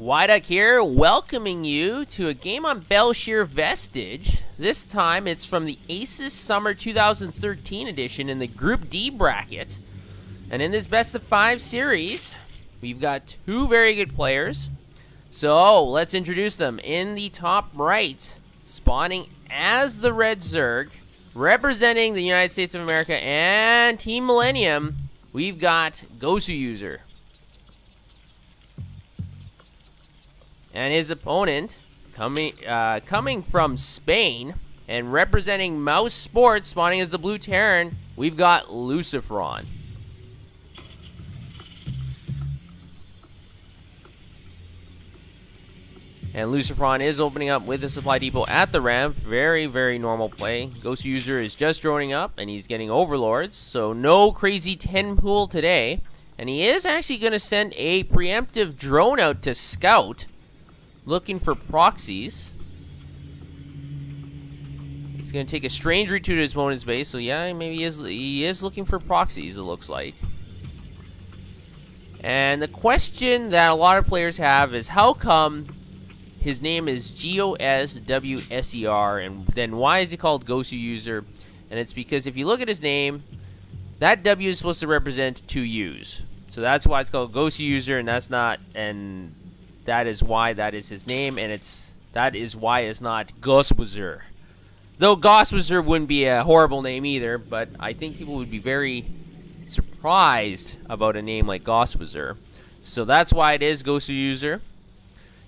Wyduck here, welcoming you to a game on Shir Vestige. This time it's from the Asus Summer 2013 edition in the Group D bracket. And in this best of 5 series, we've got two very good players. So let's introduce them. In the top right, spawning as the Red Zerg, representing the United States of America and Team Millennium, we've got Goswser. And his opponent, coming from Spain and representing Mouse Sports, spawning as the Blue Terran, we've got Lucifron. And Lucifron is opening up with the supply depot at the ramp. Very, very normal play. Goswser is just droning up, and he's getting overlords, so no crazy 10 pool today. And he is actually going to send a preemptive drone out to scout, looking for proxies. He's going to take a strange route to his opponent's base, so yeah, maybe he is looking for proxies, it looks like. And the question that a lot of players have is, how come his name is Goswser, and then why is he called Goswser? And it's because if you look at his name, that W is supposed to represent 2 U's. So that's why it's called Goswser, and that's not, and that is why that is his name, and that is why it's not Goswser. Though Goswser wouldn't be a horrible name either, but I think people would be very surprised about a name like Goswser. So that's why it is Goswser.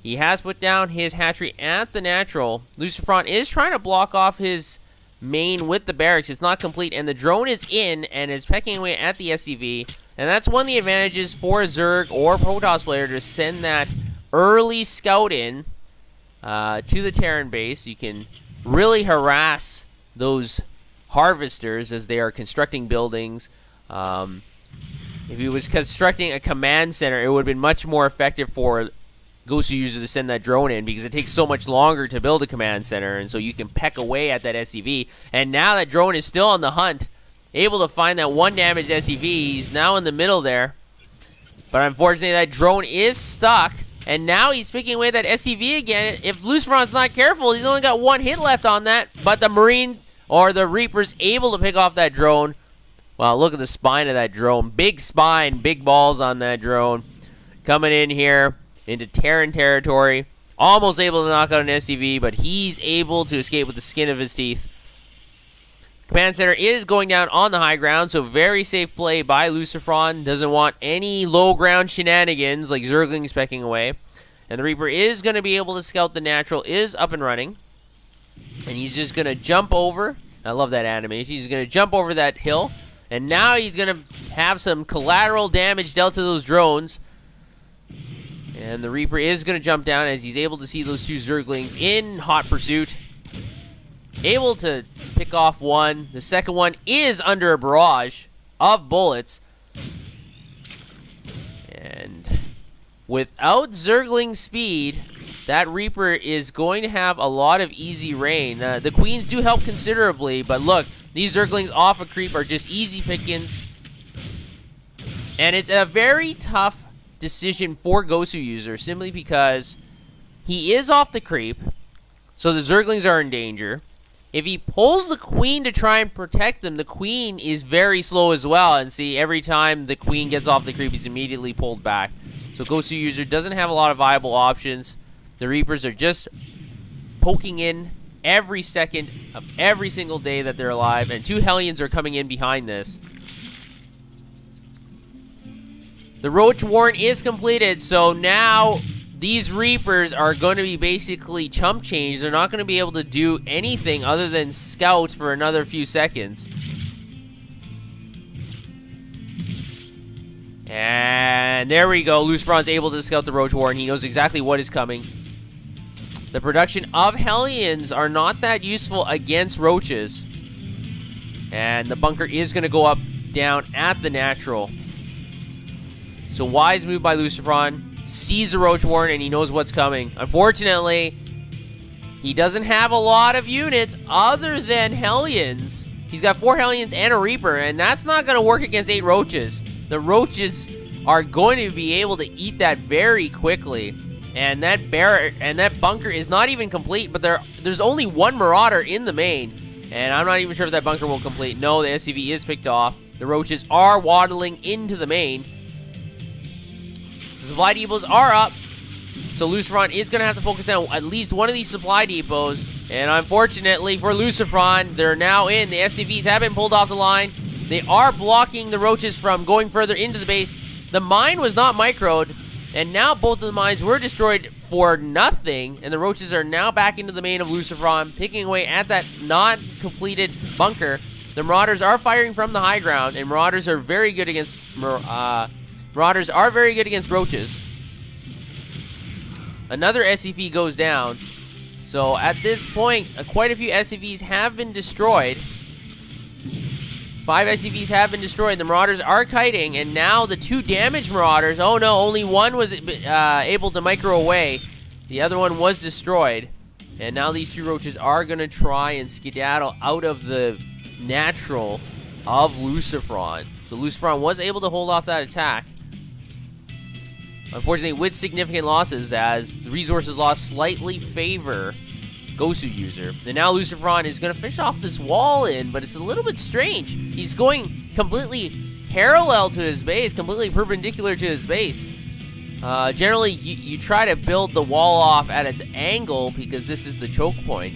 He has put down his hatchery at the natural. Lucifron is trying to block off his main with the barracks. It's not complete, and the drone is in and is pecking away at the SCV. And that's one of the advantages for a Zerg or Protoss player, to send that early scout in to the Terran base. You can really harass those harvesters as they are constructing buildings. If he was constructing a command center, it would have been much more effective for Goswser to send that drone in, because it takes so much longer to build a command center, and so you can peck away at that SCV. And now that drone is still on the hunt, able to find that 1 damaged SCV. He's now in the middle there, but unfortunately that drone is stuck, and now he's picking away that SCV again. If Lucifron's not careful, he's only got 1 hit left on that, but the Marine or the Reaper's able to pick off that drone. Wow, look at the spine of that drone. Big spine, big balls on that drone. Coming in here into Terran territory. Almost able to knock out an SCV, but he's able to escape with the skin of his teeth. Command center is going down on the high ground, so very safe play by Lucifron. Doesn't want any low ground shenanigans like Zerglings pecking away. And the Reaper is going to be able to scout the natural, is up and running. And he's just going to jump over. I love that animation. He's going to jump over that hill. And now he's going to have some collateral damage dealt to those drones. And the Reaper is going to jump down as he's able to see those 2 Zerglings in hot pursuit. Able to pick off one. The second one is under a barrage of bullets. And without Zergling speed, that Reaper is going to have a lot of easy rain. The Queens do help considerably, but look, these Zerglings off a creep are just easy pickings. And it's a very tough decision for Goswser, simply because he is off the creep, so the Zerglings are in danger. If he pulls the Queen to try and protect them, the Queen is very slow as well, and see, every time the Queen gets off the creep, he's immediately pulled back. So Goswser doesn't have a lot of viable options. The Reapers are just poking in every second of every single day that they're alive, and 2 Hellions are coming in behind this. The Roach Warren is completed, so now these Reapers are going to be basically chump change. They're not going to be able to do anything other than scout for another few seconds. And there we go. Lucifron's able to scout the Roach Warren. He knows exactly what is coming. The production of Hellions are not that useful against Roaches. And the bunker is going to go up, down at the natural. So wise move by Lucifron. Sees the Roach Warren and he knows what's coming. Unfortunately, he doesn't have a lot of units other than Hellions. He's got 4 Hellions and a Reaper, and that's not going to work against 8 Roaches. The Roaches are going to be able to eat that very quickly. And that bunker is not even complete, but there's only one Marauder in the main. And I'm not even sure if that bunker will complete. No, the SCV is picked off. The roaches are waddling into the main. The supply depots are up. So Lucifron is going to have to focus on at least one of these supply depots. And unfortunately for Lucifron, they're now in. The SCVs have been pulled off the line. They are blocking the roaches from going further into the base. The mine was not microed. And now both of the mines were destroyed for nothing. And the roaches are now back into the main of Lucifron, picking away at that non-completed bunker. The Marauders are firing from the high ground. And Marauders are very good against roaches. Another SCV goes down. So at this point, quite a few SCVs have been destroyed. 5 SCVs have been destroyed. The Marauders are kiting, and now the 2 damaged Marauders. Oh no, only one was able to micro away. The other one was destroyed. And now these 2 roaches are going to try and skedaddle out of the natural of Lucifron. So Lucifron was able to hold off that attack. Unfortunately, with significant losses, as the resources lost slightly favor Goswser. And now Lucifron is going to fish off this wall in, but it's a little bit strange. He's going completely parallel to his base, completely perpendicular to his base. Generally, you try to build the wall off at an angle because this is the choke point.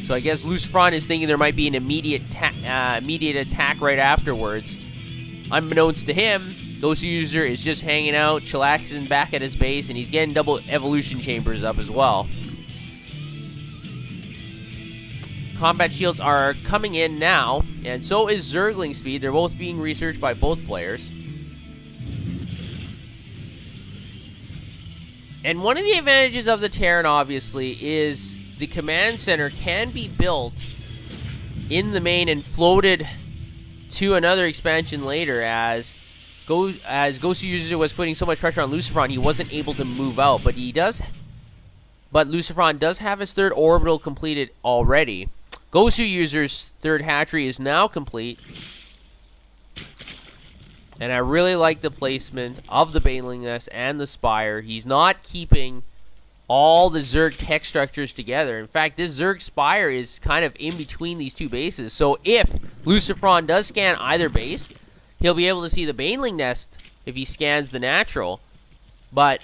So I guess Lucifron is thinking there might be an immediate attack right afterwards. Unbeknownst to him, Goswser is just hanging out, chillaxing back at his base, and he's getting double evolution chambers up as well. Combat shields are coming in now, and so is Zergling speed. They're both being researched by both players. And one of the advantages of the Terran, obviously, is the command center can be built in the main and floated to another expansion later, as Goswser was putting so much pressure on Lucifron, he wasn't able to move out. But Lucifron does have his 3rd orbital completed already. Goswser's 3rd hatchery is now complete. And I really like the placement of the Baneling Nest and the Spire. He's not keeping all the Zerg tech structures together. In fact, this Zerg Spire is kind of in between these 2 bases. So if Lucifron does scan either base, he'll be able to see the Baneling Nest if he scans the natural. But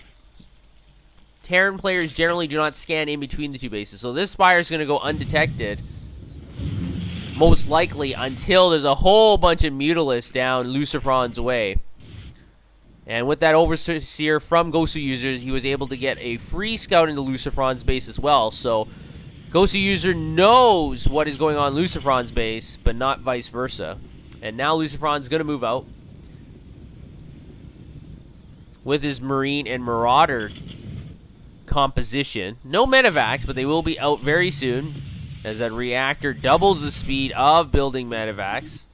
Terran players generally do not scan in between the 2 bases. So this Spire is going to go undetected, most likely, until there's a whole bunch of Mutalisks down Lucifron's way. And with that Overseer from Goswser, he was able to get a free scout into Lucifron's base as well. So Goswser knows what is going on in Lucifron's base, but not vice versa. And now Lucifron's going to move out with his Marine and Marauder composition. No medevacs, but they will be out very soon, as that reactor doubles the speed of building medevacs.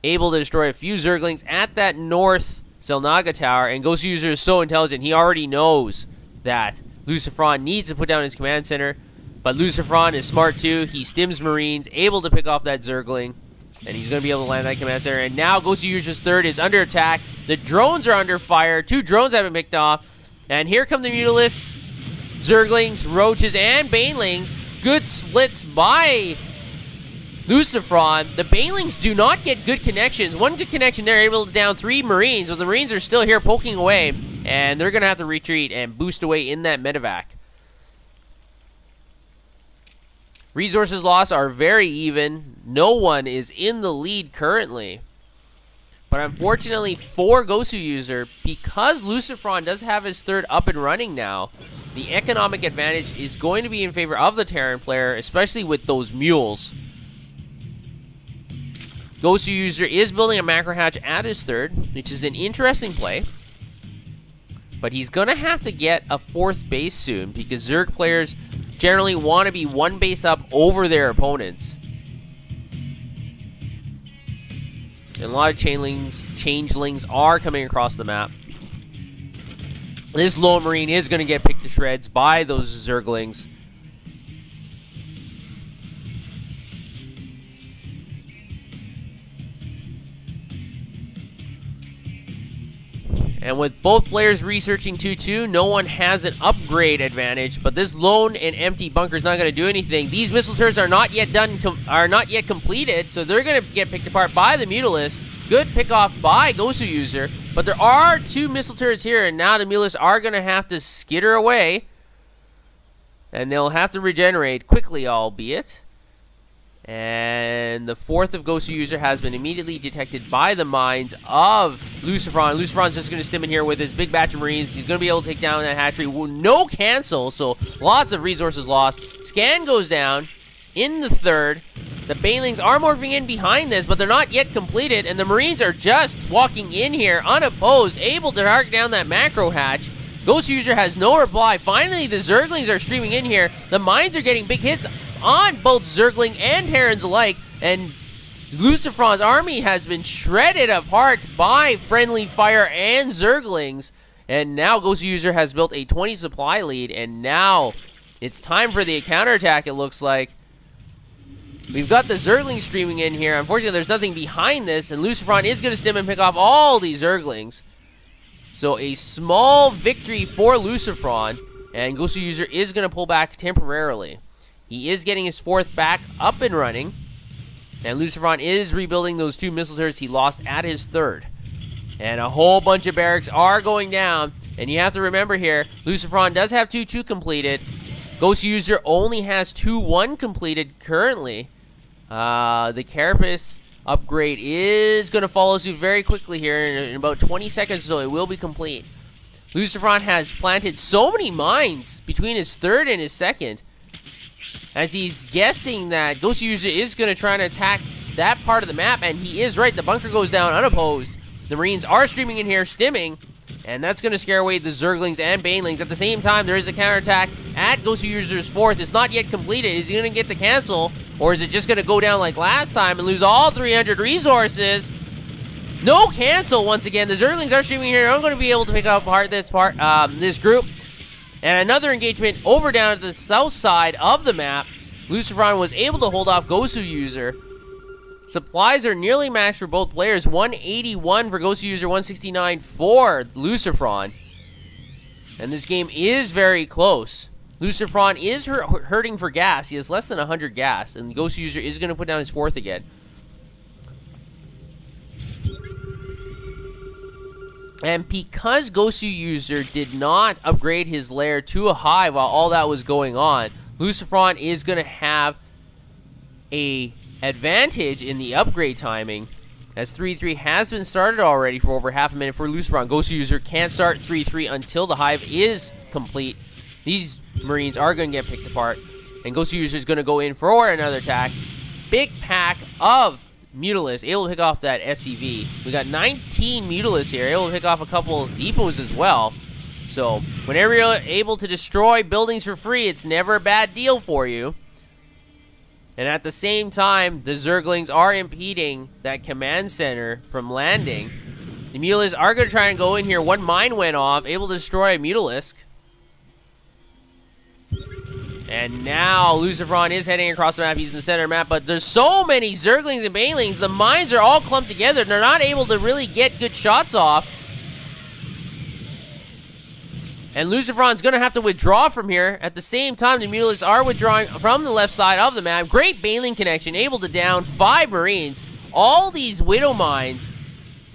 Able to destroy a few Zerglings at that North Zelnaga tower, and Goswser is so intelligent, he already knows that Lucifron needs to put down his command center, but Lucifron is smart too. He stims Marines, able to pick off that Zergling, and he's going to be able to land that command center. And now Goswser's 3rd is under attack. The drones are under fire. 2 drones have been picked off, and here come the Mutalisks, Zerglings, Roaches, and Banelings. Good splits by Lucifron. The Banelings do not get good connections. One good connection, they're able to down 3 Marines, but the Marines are still here poking away, and they're going to have to retreat and boost away in that medevac. Resources lost are very even. No one is in the lead currently. But unfortunately for Goswser, because Lucifron does have his 3rd up and running now, the economic advantage is going to be in favor of the Terran player, especially with those mules. Goswser is building a macro hatch at his 3rd, which is an interesting play. But he's going to have to get a 4th base soon, because Zerg players generally want to be 1 base up over their opponents. And a lot of changelings are coming across the map. This Lone Marine is going to get picked to shreds by those And with both players researching 2-2, no one has an upgrade advantage. But this lone and empty bunker is not going to do anything. These missile turrets are not yet completed, so they're going to get picked apart by the Mutalisk. Good pick-off by Goswser. But there are 2 missile turrets here, and now the Mutalisk are going to have to skitter away. And they'll have to regenerate quickly, albeit. And the 4th of Goswser has been immediately detected by the mines of Lucifron. Lucifron's just going to stim in here with his big batch of Marines. He's going to be able to take down that hatchery. No cancel, so lots of resources lost. Scan goes down in the 3rd. The Banelings are morphing in behind this, but they're not yet completed. And the Marines are just walking in here unopposed, able to target down that macro hatch. Goswser has no reply. Finally, the Zerglings are streaming in here. The mines are getting big hits on both Zergling and Terrans alike, and Lucifron's army has been shredded apart by friendly fire and Zerglings, and now Goswser has built a 20 supply lead, and now it's time for the counterattack, it looks like. We've got the Zerglings streaming in here. Unfortunately, there's nothing behind this, and Lucifron is going to stim and pick off all these Zerglings. So a small victory for Lucifron, and Goswser is going to pull back temporarily. He is getting his 4th back up and running. And Lucifron is rebuilding those 2 missile turrets he lost at his 3rd. And a whole bunch of barracks are going down. And you have to remember here, Lucifron does have 2-2 completed. Goswser only has 2-1 completed currently. The Carapace upgrade is going to follow suit very quickly here. In about 20 seconds or so, it will be complete. Lucifron has planted so many mines between his 3rd and his 2nd. As he's guessing that Goswser is going to try and attack that part of the map, and he is right. The bunker goes down unopposed. The Marines are streaming in here, stimming, and that's going to scare away the Zerglings and Banelings. At the same time, there is a counterattack at Goswser's 4th. It's not yet completed. Is he going to get the cancel, or is it just going to go down like last time and lose all 300 resources? No cancel once again. The Zerglings are streaming here. I'm going to be able to pick apart this group. And another engagement over down at the south side of the map. Lucifron was able to hold off Goswser. Supplies are nearly maxed for both players. 181 for Goswser, 169 for Lucifron. And this game is very close. Lucifron is hurting for gas. He has less than 100 gas. And Goswser is going to put down his 4th again. And because Goswser did not upgrade his lair to a high while all that was going on, Lucifron is going to have a advantage in the upgrade timing, as 3-3 has been started already for over half a minute for Lucifron. Goswser can't start 3-3 until the hive is complete. These Marines are going to get picked apart, and Goswser is going to go in for another attack. Big pack of Mutalisk, able to pick off that SCV. We got 19 Mutalisk here, able to pick off a couple of depots as well. So, whenever you're able to destroy buildings for free, it's never a bad deal for you. And at the same time, the Zerglings are impeding that command center from landing. The Mutalisks are going to try and go in here. One mine went off, able to destroy a Mutalisk. And now Lucifron is heading across the map. He's in the center map, but there's so many Zerglings and Banelings. The mines are all clumped together. They're not able to really get good shots off. And Lucifron's going to have to withdraw from here. At the same time, the Mutalisks are withdrawing from the left side of the map. Great Baneling connection, able to down 5 Marines. All these Widow mines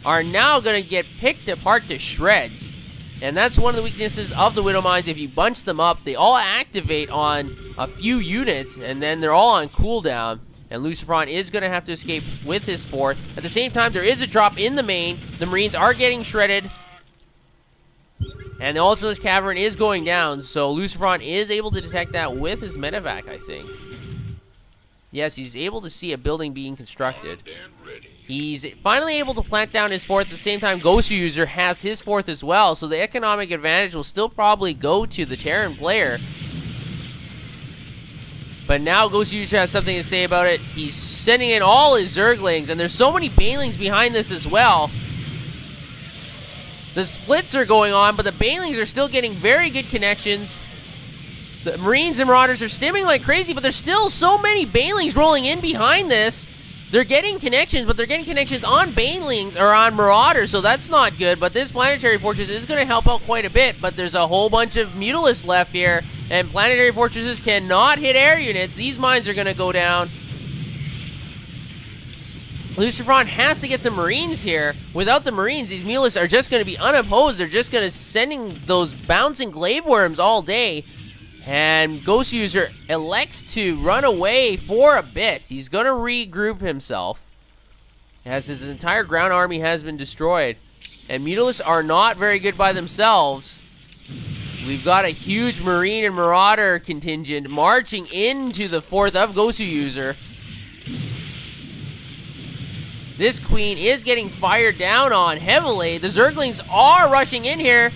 are now going to get picked apart to shreds. And that's one of the weaknesses of the Widow mines. If you bunch them up, they all activate on a few units, and then they're all on cooldown. And Lucifron is going to have to escape with his 4th. At the same time, there is a drop in the main. The Marines are getting shredded. And the Ultralisk Cavern is going down, so Lucifron is able to detect that with his medevac, I think. Yes, he's able to see a building being constructed. He's finally able to plant down his 4th. At the same time, Goswser has his 4th as well, so the economic advantage will still probably go to the Terran player. But now Goswser has something to say about it. He's sending in all his Zerglings, and there's so many Banelings behind this as well. The splits are going on, but the Banelings are still getting very good connections. The Marines and Marauders are stimming like crazy, but there's still so many Banelings rolling in behind this. they're getting connections, but they're getting connections on Banelings or on Marauders, so that's not good. But this Planetary Fortress is going to help out quite a bit, but there's a whole bunch of Mutalisks left here, and Planetary Fortresses cannot hit air units. These mines are going to go down. Lucifron has to get some Marines here. Without the Marines, these Mutalisks are just going to be unopposed. They're just going to sending those bouncing glaive worms all day. And Goswser elects to run away for a bit. He's going to regroup himself, as his entire ground army has been destroyed. And Mutalisks are not very good by themselves. We've got a huge Marine and Marauder contingent marching into the fort of Goswser. This queen is getting fired down on heavily. The Zerglings are rushing in here.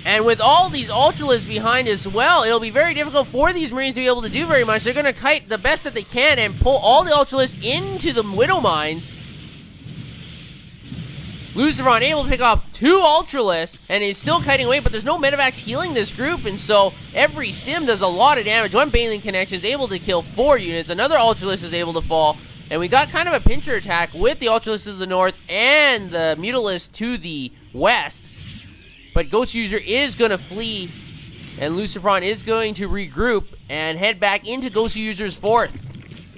And with all these Ultralisks behind as well, it'll be very difficult for these Marines to be able to do very much. They're going to kite the best that they can and pull all the Ultralisks into the Widow Mines. Lucifron able to pick off 2 Ultralisks and is still kiting away, but there's no Medivacs healing this group, and so every stim does a lot of damage. One Baneling connection is able to kill 4 units. Another Ultralisk is able to fall. And we got kind of a pincher attack with the Ultralisks to the north and the Mutalisks to the west. But Goswser is going to flee, and Lucifron is going to regroup and head back into Goswser's fourth.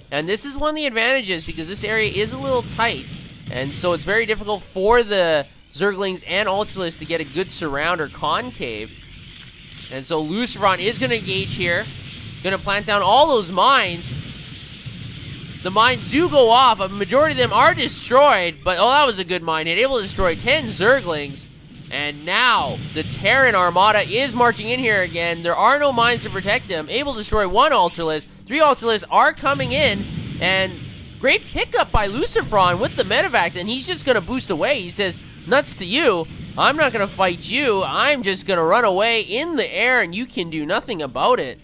And this is one of the advantages, because this area is a little tight, and so it's very difficult for the Zerglings and Ultralisks to get a good surround or concave. And so Lucifron is going to engage here, going to plant down all those mines. The mines do go off. A majority of them are destroyed, but oh, that was a good mine hit. Able to destroy 10 Zerglings. And now the Terran Armada is marching in here again. There are no mines to protect them. Able to destroy 1 Ultralisk. 3 Ultralisks are coming in. And great pickup by Lucifron with the Medivacs. And he's just going to boost away. He says, nuts to you. I'm not going to fight you. I'm just going to run away in the air, and you can do nothing about it.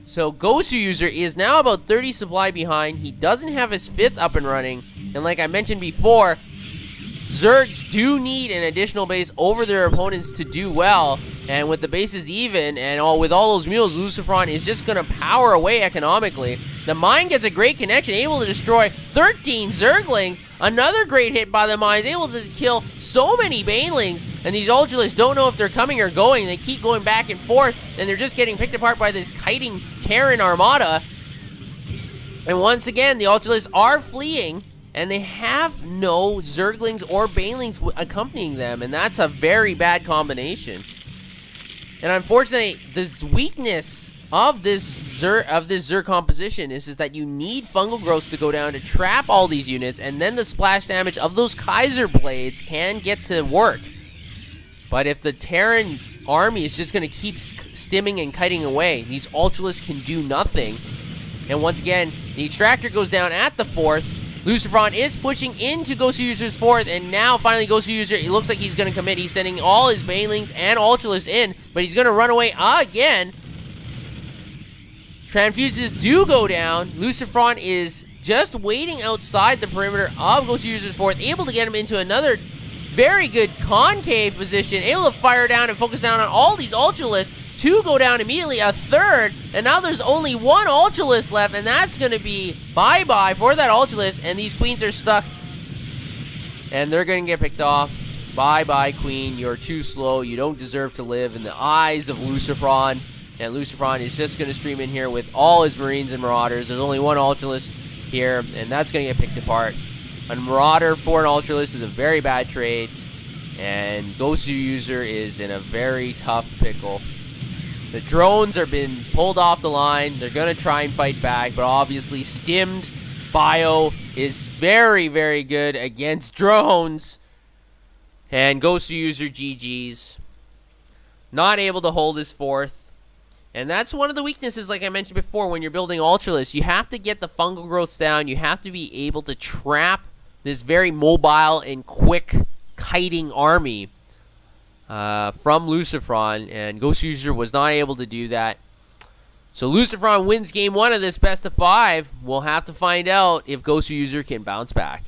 So Goswser is now about 30 supply behind. He doesn't have his 5th up and running. And like I mentioned before, Zergs do need an additional base over their opponents to do well. And with the bases even, and with all those mules, Lucifron is just going to power away economically. The mine gets a great connection, able to destroy 13 Zerglings. Another great hit by the mines, able to kill so many Banelings. And these Ultralisks don't know if they're coming or going. They keep going back and forth, and they're just getting picked apart by this kiting Terran Armada. And once again, the Ultralisks are fleeing, and they have no Zerglings or Banelings accompanying them, and that's a very bad combination. And unfortunately, the weakness of this Zer composition is that you need fungal growths to go down to trap all these units, and then the splash damage of those Kaiser blades can get to work. But if the Terran army is just going to keep stimming and kiting away, these Ultralisks can do nothing. And once again, the extractor goes down at the 4th. Lucifron is pushing into Goswser's 4th, and now finally Goswser, it looks like he's going to commit. He's sending all his Banelings and Ultralisks in, but he's going to run away again. Transfuses do go down. Lucifron is just waiting outside the perimeter of Goswser's 4th, able to get him into another very good concave position, able to fire down and focus down on all these Ultralisks. 2 go down immediately, a 3rd, and now there's only 1 Ultralisk left, and that's going to be bye-bye for that Ultralisk, and these queens are stuck, and they're going to get picked off. Bye-bye, queen. You're too slow. You don't deserve to live in the eyes of Lucifron, and Lucifron is just going to stream in here with all his Marines and Marauders. There's only 1 Ultralisk here, and that's going to get picked apart. A Marauder for an Ultralisk is a very bad trade, and Goswser is in a very tough pickle. The drones are being pulled off the line. They're going to try and fight back, but obviously stimmed bio is very, very good against drones. And Goswser GG's. Not able to hold his 4th. And that's one of the weaknesses, like I mentioned before, when you're building Ultralisk. You have to get the fungal growths down. You have to be able to trap this very mobile and quick kiting army from Lucifron, and Goswser was not able to do that. So Lucifron wins game 1 of this best of 5. We'll have to find out if Goswser can bounce back.